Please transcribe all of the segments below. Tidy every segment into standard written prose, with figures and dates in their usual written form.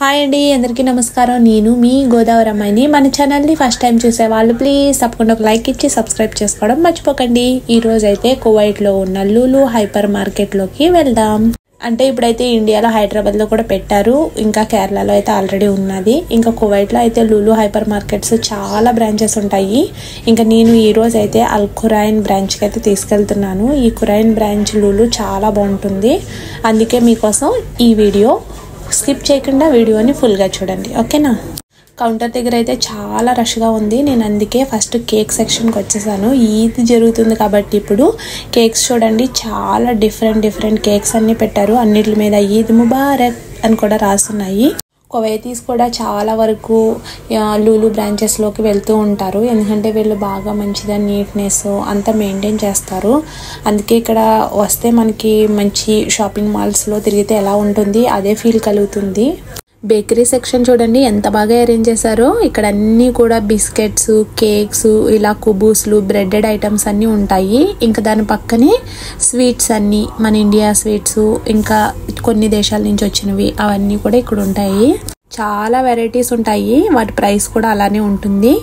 Hi అండి, అందరికీ నమస్కారం. నేను మీ గోదావరి అమ్మాయిని. మన ఛానల్ని ఫస్ట్ టైం చూసేవాళ్ళు ప్లీజ్ తప్పకుండా ఒక లైక్ ఇచ్చి సబ్స్క్రైబ్ చేసుకోవడం మర్చిపోకండి. ఈరోజు అయితే కువైట్లో ఉన్న లూలు హైపర్ మార్కెట్లోకి వెళ్దాం. అంటే ఇప్పుడైతే ఇండియాలో హైదరాబాద్లో కూడా పెట్టారు, ఇంకా కేరళలో అయితే ఆల్రెడీ ఉన్నది. ఇంకా కువైట్లో అయితే లూలు హైపర్ మార్కెట్స్ చాలా బ్రాంచెస్ ఉంటాయి. ఇంకా నేను ఈరోజు అయితే అల్ ఖురైన్ బ్రాంచ్కి అయితే తీసుకెళ్తున్నాను. ఈ ఖురైన్ బ్రాంచ్ లూలు చాలా బాగుంటుంది, అందుకే మీకోసం ఈ వీడియో స్కిప్ చేయకుండా వీడియోని ఫుల్గా చూడండి, ఓకేనా. కౌంటర్ దగ్గర అయితే చాలా రష్గా ఉంది. నేను అందుకే ఫస్ట్ కేక్ సెక్షన్కి వచ్చేసాను. ఈద్ జరుగుతుంది కాబట్టి ఇప్పుడు కేక్స్ చూడండి, చాలా డిఫరెంట్ కేక్స్ అన్నీ పెట్టారు. అన్నిటి మీద ఈద్ ముబారక్ అని కూడా రాస్తున్నాయి. కువైతీస్ కూడా చాలా వరకు లూలు బ్రాంచెస్లోకి వెళ్తూ ఉంటారు, ఎందుకంటే వీళ్ళు బాగా మంచిగా నీట్నెస్ అంతా మెయింటైన్ చేస్తారు. అందుకే ఇక్కడ వస్తే మనకి మంచి షాపింగ్ మాల్స్లో తిరిగితే ఎలా ఉంటుంది అదే ఫీల్ కలుగుతుంది. బేకరీ సెక్షన్ చూడండి ఎంత బాగా అరేంజ్ చేశారో. ఇక్కడ అన్నీ కూడా బిస్కెట్స్, కేక్స్, ఇలా కుబూస్లు, బ్రెడెడ్ ఐటమ్స్ అన్నీ ఉంటాయి. ఇంకా దాని పక్కనే స్వీట్స్ అన్నీ, మన ఇండియా స్వీట్స్, ఇంకా కొన్ని దేశాల నుంచి వచ్చినవి అవన్నీ కూడా ఇక్కడ ఉంటాయి. చాలా వెరైటీస్ ఉంటాయి, వాటి ప్రైస్ కూడా అలానే ఉంటుంది.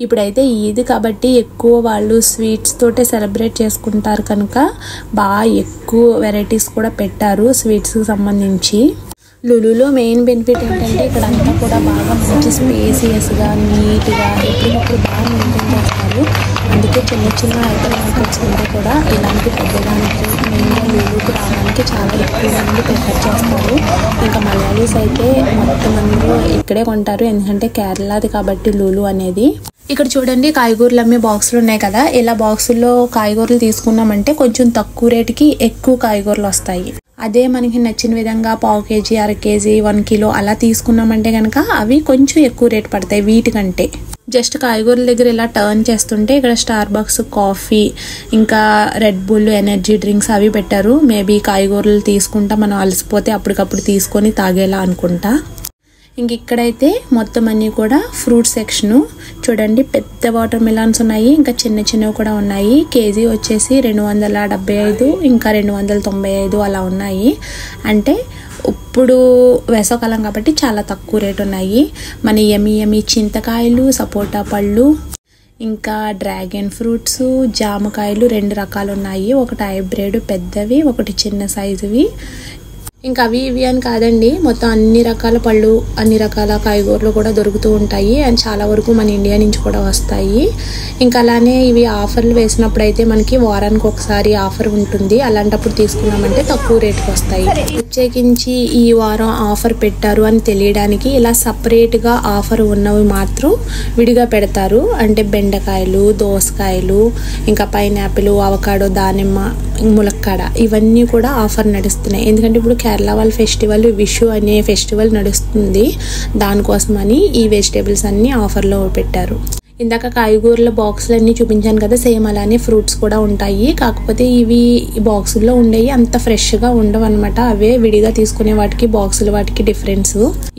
ఇప్పుడైతే ఈద్ కాబట్టి ఎక్కువ వాళ్ళు స్వీట్స్ తోటే సెలబ్రేట్ చేసుకుంటారు కనుక బాగా ఎక్కువ వెరైటీస్ కూడా పెట్టారు స్వీట్స్కి సంబంధించి. లులులో మెయిన్ బెనిఫిట్ ఏంటంటే ఇక్కడ అంతా కూడా బాగా మంచి స్పేసియస్గా నీట్గా ఎప్పటికప్పుడు బాగా మెయింటైన్ చేస్తారు. అందుకే చిన్న హైపర్ మార్కెట్స్ కంటే కూడా ఇలాంటి పెద్దదానికి మెయిన్గా లూలుకి రావడానికి చాలా ఎక్కువ మంది ప్రిఫర్ చేస్తారు. ఇంకా మలయాళీస్ అయితే మొత్తం అందరూ ఇక్కడే కొంటారు, ఎందుకంటే కేరళది కాబట్టి లూలు అనేది. ఇక్కడ చూడండి కాయగూరలు అమ్మే బాక్సులు ఉన్నాయి కదా, ఇలా బాక్సుల్లో కాయగూరలు తీసుకున్నామంటే కొంచెం తక్కువ రేటుకి ఎక్కువ కాయగూరలు వస్తాయి. అదే మనకి నచ్చిన విధంగా పావు కేజీ, అర కేజీ, 1 కిలో అలా తీసుకున్నామంటే కనుక అవి కొంచెం ఎక్కువ రేటు పడతాయి వీటికంటే. జస్ట్ కాయగూరల దగ్గర ఇలా టర్న్ చేస్తుంటే ఇక్కడ స్టార్ బక్స్ కాఫీ, ఇంకా రెడ్ బుల్ ఎనర్జీ డ్రింక్స్ అవి పెట్టారు. మేబీ కాయగూరలు తీసుకుంటా మనం అలసిపోతే అప్పటికప్పుడు తీసుకొని తాగేలా అనుకుంటా. ఇంక ఇక్కడైతే మొత్తం అన్నీ కూడా ఫ్రూట్ సెక్షను చూడండి, పెద్ద వాటర్ మిలాన్స్ ఉన్నాయి, ఇంకా చిన్నవి కూడా ఉన్నాయి. కేజీ వచ్చేసి 275, ఇంకా 295 అలా ఉన్నాయి. అంటే ఇప్పుడు వేసవకాలం కాబట్టి చాలా తక్కువ రేటు ఉన్నాయి. మన యమి చింతకాయలు, సపోటా పళ్ళు, ఇంకా డ్రాగన్ ఫ్రూట్స్, జామకాయలు 2 రకాలు ఉన్నాయి. ఒకటి హైబ్రిడ్ పెద్దవి, ఒకటి చిన్న సైజువి. ఇంకా అవి ఇవి అని కాదండి, మొత్తం అన్ని రకాల పళ్ళు, అన్ని రకాల కాయగూరలు కూడా దొరుకుతూ ఉంటాయి. అండ్ చాలా వరకు మన ఇండియా నుంచి కూడా వస్తాయి. ఇంకా అలానే ఇవి ఆఫర్లు వేసినప్పుడు అయితే మనకి వారానికి ఒకసారి ఆఫర్ ఉంటుంది. అలాంటప్పుడు తీసుకున్నామంటే తక్కువ రేటుకి వస్తాయి. ప్రత్యేకించి ఈ వారం ఆఫర్ పెట్టారు అని తెలియడానికి ఇలా సపరేట్గా ఆఫర్ ఉన్నవి మాత్రం విడిగా పెడతారు. అంటే బెండకాయలు, దోసకాయలు, ఇంకా పైనాపిల్, అవకాడో, దానిమ్మ, ములక్కాడ ఇవన్నీ కూడా ఆఫర్ నడుస్తున్నాయి. ఎందుకంటే ఇప్పుడు కేరళ వాళ్ళ ఫెస్టివల్ విషు అనే ఫెస్టివల్ నడుస్తుంది, దానికోసమని ఈ వెజిటేబుల్స్ అన్నీ ఆఫర్లో పెట్టారు. ఇందాక కాయగూరల బాక్సులు అన్నీ చూపించాను కదా, సేమ్ అలానే ఫ్రూట్స్ కూడా ఉంటాయి. కాకపోతే ఇవి బాక్సుల్లో ఉండేవి అంత ఫ్రెష్గా ఉండవు అనమాట. అవే విడిగా తీసుకునే వాటికి బాక్సుల వాటికి డిఫరెన్స్.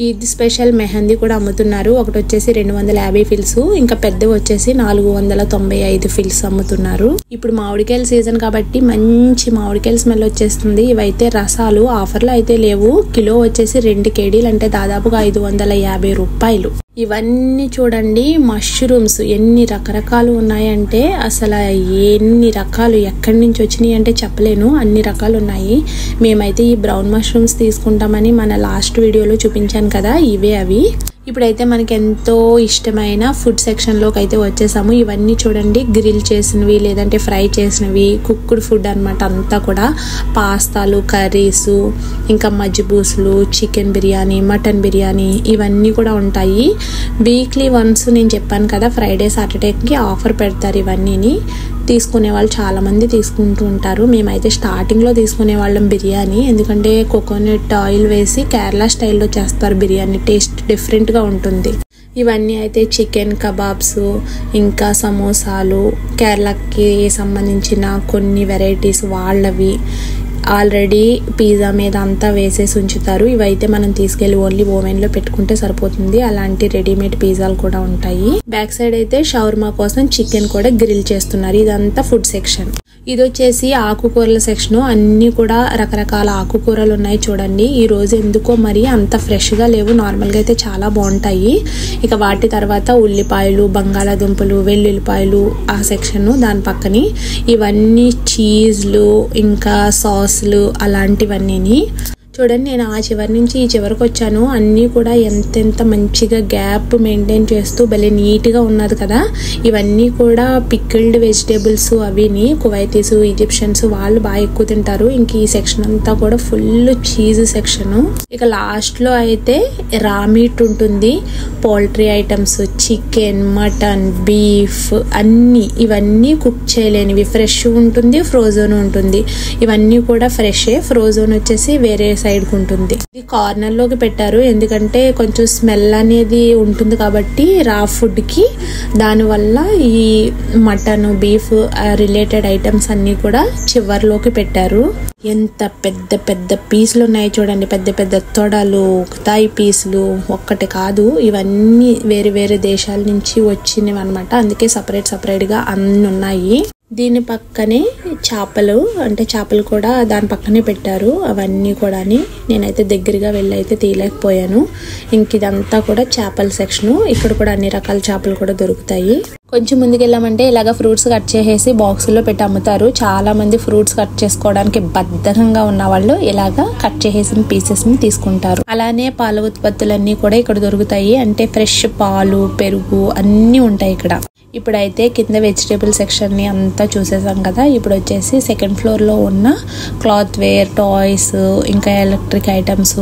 ఇది స్పెషల్ మెహందీ కూడా అమ్ముతున్నారు. ఒకటి వచ్చేసి 250 ఫిల్స్, ఇంకా పెద్దవి వచ్చేసి 495 ఫిల్స్ అమ్ముతున్నారు. ఇప్పుడు మామిడికాయల సీజన్ కాబట్టి మంచి మామిడికాయల స్మెల్ వచ్చేస్తుంది. ఇవైతే రసాలు ఆఫర్లో అయితే లేవు. కిలో వచ్చేసి 2 కేడీలు, అంటే దాదాపుగా 550 రూపాయలు. ఇవన్నీ చూడండి మష్రూమ్స్ ఎన్ని రకరకాలు ఉన్నాయంటే, అసలు ఎన్ని రకాలు ఎక్కడి నుంచి వచ్చినాయి అంటే చెప్పలేను, అన్ని రకాలు ఉన్నాయి. మేమైతే ఈ బ్రౌన్ మష్రూమ్స్ తీసుకుంటామని మన లాస్ట్ వీడియోలో చూపించాను కదా, ఇవే అవి. ఇప్పుడైతే మనకి ఎంతో ఇష్టమైన ఫుడ్ సెక్షన్లోకి అయితే వచ్చేసాము. ఇవన్నీ చూడండి గ్రిల్ చేసినవి, లేదంటే ఫ్రై చేసినవి, కుక్డ్ ఫుడ్ అనమాట. అంతా కూడా పాస్తాలు, కర్రీసు, ఇంకా మజ్బూసులు, చికెన్ బిర్యానీ, మటన్ బిర్యానీ ఇవన్నీ కూడా ఉంటాయి. వీక్లీ వన్స్ నేను చెప్పాను కదా, ఫ్రైడే సాటర్డేకి ఆఫర్ పెడతారు. ఇవన్నీని తీసుకునే వాళ్ళు చాలామంది తీసుకుంటూ ఉంటారు. మేమైతే స్టార్టింగ్లో తీసుకునే వాళ్ళం బిర్యానీ, ఎందుకంటే కోకోనట్ ఆయిల్ వేసి కేరళ స్టైల్లో చేస్తారు బిర్యానీ, టేస్ట్ డిఫరెంట్గా ఉంటుంది. ఇవన్నీ అయితే చికెన్ కబాబ్స్, ఇంకా సమోసాలు, కేరళకి సంబంధించిన కొన్ని వెరైటీస్ వాళ్ళవి. ఆల్రెడీ పిజ్జా మీద అంతా వేసేసి ఉంచుతారు. ఇవైతే మనం తీసుకెళ్లి ఓన్లీ ఓవెన్ లో పెట్టుకుంటే సరిపోతుంది. అలాంటి రెడీమేడ్ పిజ్జాలు కూడా ఉంటాయి. బ్యాక్ సైడ్ అయితే షవర్మా కోసం చికెన్ కూడా గ్రిల్ చేస్తున్నారు. ఇదంతా ఫుడ్ సెక్షన్. ఇది వచ్చేసి ఆకుకూరల సెక్షన్. అన్ని కూడా రకరకాల ఆకుకూరలు ఉన్నాయి చూడండి. ఈ రోజు ఎందుకో మరి అంత ఫ్రెష్ గా లేవు. నార్మల్ గా అయితే చాలా బాగుంటాయి. ఇక వాటి తర్వాత ఉల్లిపాయలు, బంగాళాదుంపలు, వెల్లుల్లిపాయలు ఆ సెక్షన్. దాని పక్కనే ఇవన్నీ చీజ్లు, ఇంకా సాస్లు అలాంటివన్నీ. చూడండి, నేను ఆ చివరి నుంచి ఈ చివరికి వచ్చాను. అన్నీ కూడా ఎంతెంత మంచిగా గ్యాప్ మెయింటైన్ చేస్తూ భలే నీట్గా ఉన్నది కదా. ఇవన్నీ కూడా పికిల్డ్ వెజిటేబుల్స్. అవిని కువైతీస్, ఈజిప్షియన్స్ వాళ్ళు బాగా ఎక్కువ తింటారు. ఇంక ఈ సెక్షన్ అంతా కూడా ఫుల్ చీజ్ సెక్షన్. ఇక లాస్ట్లో అయితే రా మీట్ ఉంటుంది. Poultry items, chicken, mutton, beef అన్నీ. ఇవన్నీ కుక్ చేయలేనివి. ఫ్రెష్ ఉంటుంది, ఫ్రోజన్ ఉంటుంది. ఇవన్నీ కూడా ఫ్రెషే. ఫ్రోజన్ వచ్చేసి వేరే సైడ్ ఉంటుంది. ఇది కార్నర్ లోకి పెట్టారు, ఎందుకంటే కొంచెం స్మెల్ అనేది ఉంటుంది కాబట్టి రా ఫుడ్ కి. దానివల్ల ఈ మటన్, బీఫ్ రిలేటెడ్ ఐటమ్స్ అన్ని కూడా చివర్లోకి పెట్టారు. ఎంత పెద్ద పెద్ద పీసులు ఉన్నాయి చూడండి. పెద్ద పెద్ద తొడలు, థాయ్ పీసులు ఒక్కటి కాదు. ఇవన్నీ వేరే వేరే దేశాల నుంచి వచ్చినవి అనమాట. అందుకే సపరేట్ గా అన్ని ఉన్నాయి. దీని పక్కనే చేపలు, అంటే చేపలు కూడా దాని పక్కనే పెట్టారు. అవన్నీ కూడా నేనైతే దగ్గరగా వెళ్ళి అయితే తీయలేకపోయాను. ఇంక ఇదంతా కూడా చేపల సెక్షన్. ఇక్కడ కూడా అన్ని రకాల చేపలు కూడా దొరుకుతాయి. కొంచెం ముందుకు వెళ్ళామంటే ఇలాగ ఫ్రూట్స్ కట్ చేసేసి బాక్సుల్లో పెట్టి అమ్ముతారు. చాలా మంది ఫ్రూట్స్ కట్ చేసుకోవడానికి బద్ధకంగా ఉన్న వాళ్ళు ఇలాగా కట్ చేసేసిన పీసెస్ ని తీసుకుంటారు. అలానే పాల ఉత్పత్తులన్నీ కూడా ఇక్కడ దొరుకుతాయి. అంటే ఫ్రెష్ పాలు, పెరుగు అన్నీ ఉంటాయి ఇక్కడ. ఇప్పుడైతే కింద వెజిటేబుల్ సెక్షన్ ని అంతా చూసేసాం కదా. ఇప్పుడు వచ్చేసి సెకండ్ ఫ్లోర్ లో ఉన్న క్లాత్ వేర్, టాయ్స్, ఇంకా ఎలక్ట్రిక్ ఐటమ్స్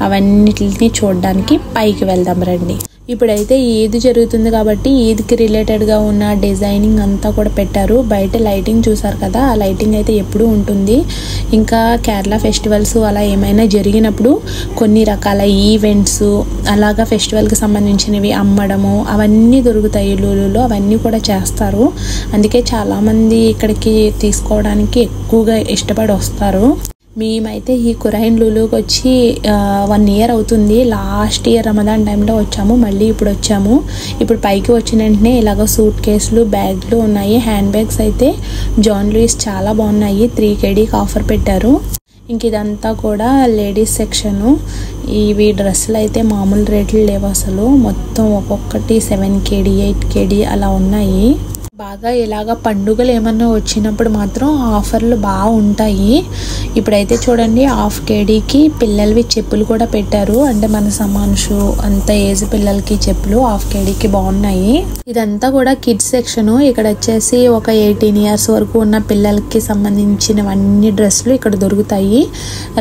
అవన్నిటిని చూడడానికి పైకి వెళ్దాం రండి. ఇప్పుడైతే ఈద్ జరుగుతుంది కాబట్టి ఈద్కి రిలేటెడ్గా ఉన్న డిజైనింగ్ అంతా కూడా పెట్టారు. బయట లైటింగ్ చూసారు కదా, ఆ లైటింగ్ అయితే ఎప్పుడూ ఉంటుంది. ఇంకా కేరళ ఫెస్టివల్స్ అలా ఏమైనా జరిగినప్పుడు కొన్ని రకాల ఈవెంట్స్ అలాగా ఫెస్టివల్కి సంబంధించినవి అమ్మడము అవన్నీ దొరుకుతాయి లూలులో. అవన్నీ కూడా చేస్తారు. అందుకే చాలామంది ఇక్కడికి తీసుకోవడానికి ఎక్కువగా ఇష్టపడి వస్తారు. మేమైతే ఈ కురైన్ లూలుకి వచ్చి 1 year అవుతుంది. లాస్ట్ ఇయర్ రమదాన్ టైంలో వచ్చాము, మళ్ళీ ఇప్పుడు వచ్చాము. ఇప్పుడు పైకి వచ్చిన వెంటనే ఇలాగ సూట్ కేసులు, బ్యాగ్లు ఉన్నాయి. హ్యాండ్ బ్యాగ్స్ అయితే జాన్ లూయిస్ చాలా బాగున్నాయి. 3 kgకి ఆఫర్ పెట్టారు. ఇంక ఇదంతా కూడా లేడీస్ సెక్షను. ఇవి డ్రెస్సులు అయితే మామూలు రేట్లు లేవు అసలు. మొత్తం ఒక్కొక్కటి 7 kg, 8 kg అలా ఉన్నాయి. బాగా ఇలాగ పండుగలు ఏమన్నా వచ్చినప్పుడు మాత్రం ఆఫర్లు బాగా ఉంటాయి. ఇప్పుడైతే చూడండి 1/2 kgకి పిల్లలవి చెప్పులు కూడా పెట్టారు. అంటే మన సమానుషు అంత ఏజ్ పిల్లలకి చెప్పులు 1/2 kgకి బాగున్నాయి. ఇదంతా కూడా కిడ్స్ సెక్షన్. ఇక్కడ వచ్చేసి ఒక 18 years వరకు ఉన్న పిల్లలకి సంబంధించినవన్నీ డ్రెస్సులు ఇక్కడ దొరుకుతాయి.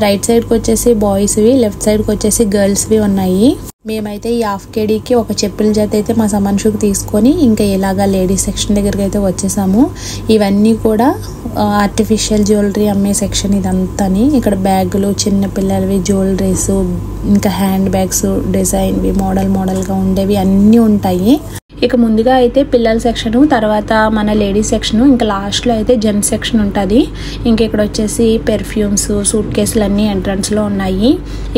రైట్ సైడ్కి వచ్చేసి బాయ్స్వి, లెఫ్ట్ సైడ్కి వచ్చేసి గర్ల్స్వి ఉన్నాయి. మేమైతే ఈ 1/2 kgకి ఒక చెప్పుల జత అయితే మా సమానుషుకి తీసుకొని ఇంకా ఇలాగా లేడీస్ సెక్షన్ దగ్గరికి అయితే వచ్చేసాము. ఇవన్నీ కూడా ఆర్టిఫిషియల్ జ్యువెలరీ అమ్మే సెక్షన్ ఇదంతాని. ఇక్కడ బ్యాగులు, చిన్న పిల్లలవి, జ్యువెలరీస్, ఇంకా హ్యాండ్ బ్యాగ్స్, డిజైన్వి, మోడల్గా ఉండేవి అన్నీ ఉంటాయి. ఇక ముందుగా అయితే పిల్లల సెక్షన్, తర్వాత మన లేడీస్ సెక్షన్, ఇంకా లాస్ట్లో అయితే జెంట్స్ సెక్షన్ ఉంటుంది. ఇంక ఇక్కడ వచ్చేసి పెర్ఫ్యూమ్స్, సూట్ కేసులు అన్నీ ఎంట్రన్స్లో ఉన్నాయి.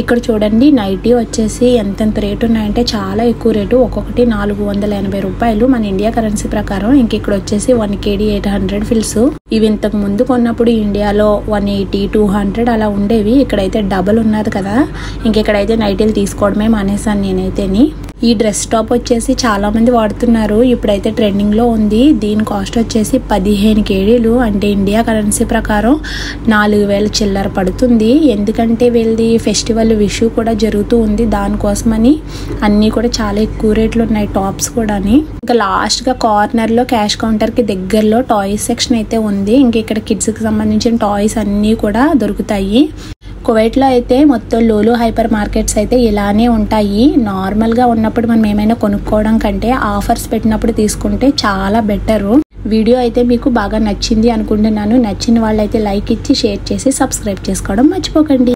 ఇక్కడ చూడండి నైటీ వచ్చేసి ఎంతెంత రేటు ఉన్నాయంటే చాలా ఎక్కువ రేటు. ఒక్కొక్కటి 480 రూపాయలు మన ఇండియా కరెన్సీ ప్రకారం. ఇంక ఇక్కడ వచ్చేసి 1 kg 800 ఫిల్స్. ఇవి ఇంతకు ముందు కొన్నప్పుడు ఇండియాలో 180, 200 అలా ఉండేవి. ఇక్కడైతే డబల్ ఉన్నది కదా. ఇంక ఇక్కడైతే నైటీలు తీసుకోవడమే మానేసాను నేనైతేని. ఈ డ్రెస్ టాప్ వచ్చేసి చాలా మంది వాడుతున్నారు. ఇప్పుడైతే ట్రెండింగ్ లో ఉంది. దీని కాస్ట్ వచ్చేసి 15 kg, అంటే ఇండియా కరెన్సీ ప్రకారం 4000 చిల్లర పడుతుంది. ఎందుకంటే వీళ్ళది ఫెస్టివల్ విషు కూడా జరుగుతూ ఉంది. దానికోసమని అన్నీ కూడా చాలా ఎక్కువ రేట్లు ఉన్నాయి టాప్స్ కూడా. ఇంకా లాస్ట్ గా కార్నర్ లో క్యాష్ కౌంటర్ కి దగ్గరలో టాయ్స్ సెక్షన్ అయితే ఉంది. ఇంక ఇక్కడ కిడ్స్ కి సంబంధించిన టాయ్స్ అన్నీ కూడా దొరుకుతాయి. కువైట్లో అయితే మొత్తం లూలు హైపర్ మార్కెట్స్ అయితే ఇలానే ఉంటాయి. నార్మల్గా ఉన్నప్పుడు మనం ఏమైనా కొనుక్కోవడం కంటే ఆఫర్స్ పెట్టినప్పుడు తీసుకుంటే చాలా బెటరు. వీడియో అయితే మీకు బాగా నచ్చింది అనుకుంటున్నాను. నచ్చిన వాళ్ళైతే లైక్ ఇచ్చి షేర్ చేసి సబ్స్క్రైబ్ చేసుకోవడం మర్చిపోకండి.